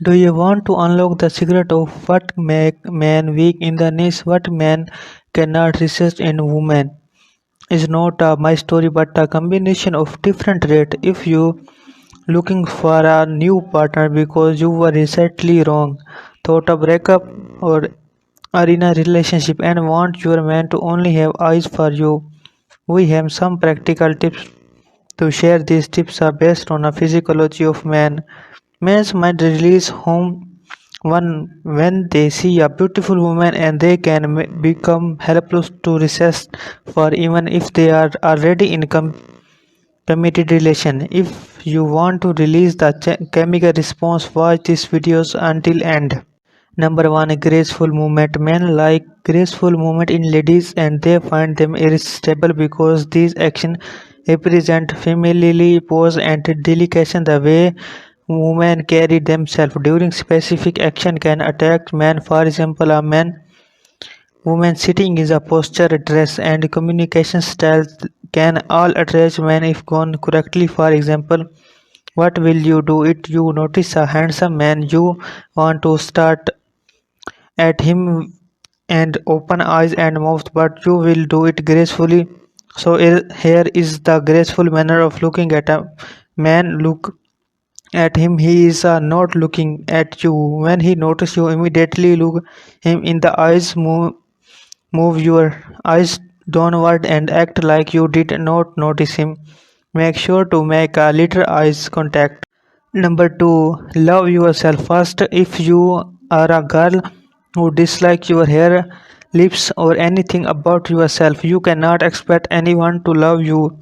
Do you want to unlock the secret of what make men weak in the niche, what men cannot resist in women? Is not my story but a combination of different traits. If you looking for a new partner because you were recently wrong, thought a breakup or are in a relationship and want your man to only have eyes for you, we have some practical tips to share. These tips are based on a physiology of man. Men's mind release hormone when they see a beautiful woman and they can become helpless to resist for even if they are already in committed relation. If you want to release the chemical response, watch these videos until end. Number one, graceful movement. Men like graceful movement in ladies and they find them irresistible because these actions represent femininity, pose and delicate. The way women carry themselves during specific action can attract men. For example, a man woman sitting is a posture, dress and communication styles can all attract men if gone correctly. For example, what will you do it you notice a handsome man, you want to start at him and open eyes and mouth, but you will do it gracefully. So here is the graceful manner of looking at a man. Look at him, he is not looking at you. When he notices you, immediately look him in the eyes. Move your eyes downward and act like you did not notice him. Make sure to make a little eyes contact. Number two, love yourself first. If you are a girl who dislike your hair, lips, or anything about yourself, you cannot expect anyone to love you.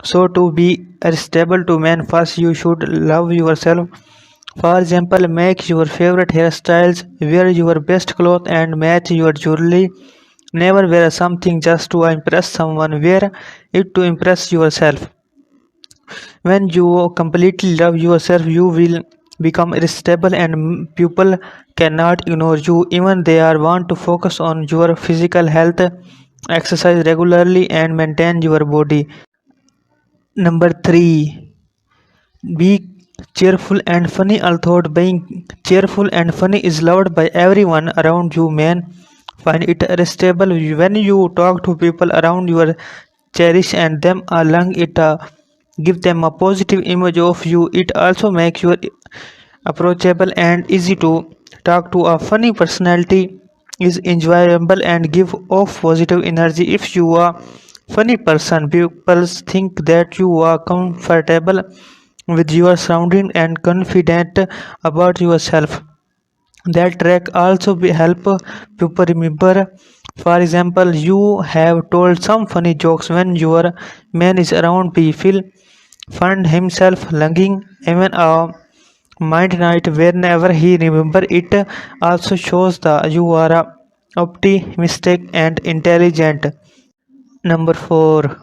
So to be stable to men, first you should love yourself. For example, make your favorite hairstyles, wear your best clothes, and match your jewelry. Never wear something just to impress someone. Wear it to impress yourself. When you completely love yourself, you will become irresistible and people cannot ignore you. Even they are want to focus on your physical health, exercise regularly and maintain your body. Number three, be cheerful and funny. Although being cheerful and funny is loved by everyone around you, man, find it irresistible when you talk to people around you, cherish and them along it. Give them a positive image of you. It also makes you approachable and easy to talk to. A funny personality is enjoyable and give off positive energy. If you are funny person, people think that you are comfortable with your surrounding and confident about yourself. That track also help people remember. For example, you have told some funny jokes when your man is around. Be feel find himself longing even a mind night whenever he remember it. Also shows that you are optimistic and intelligent. Number four,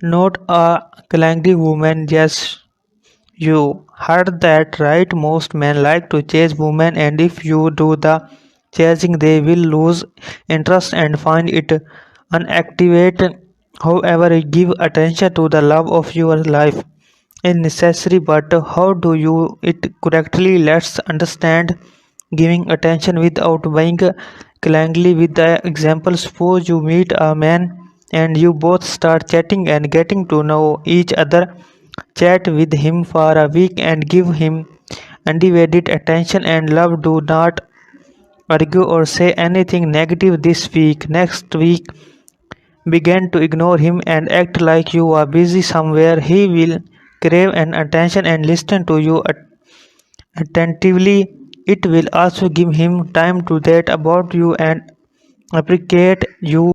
not a clangy woman. Yes, you heard that right. Most men like to chase women, and if you do the chasing, they will lose interest and find it unactivate. However, give attention to the love of your life is necessary, but how do you it correctly? Let's understand giving attention without being clingy with the example. Suppose you meet a man and you both start chatting and getting to know each other. Chat with him for a week and give him undivided attention and love. Do not argue or say anything negative this week. Next week, begin to ignore him and act like you are busy somewhere. He will crave an attention and listen to you attentively. It will also give him time to date about you and appreciate you.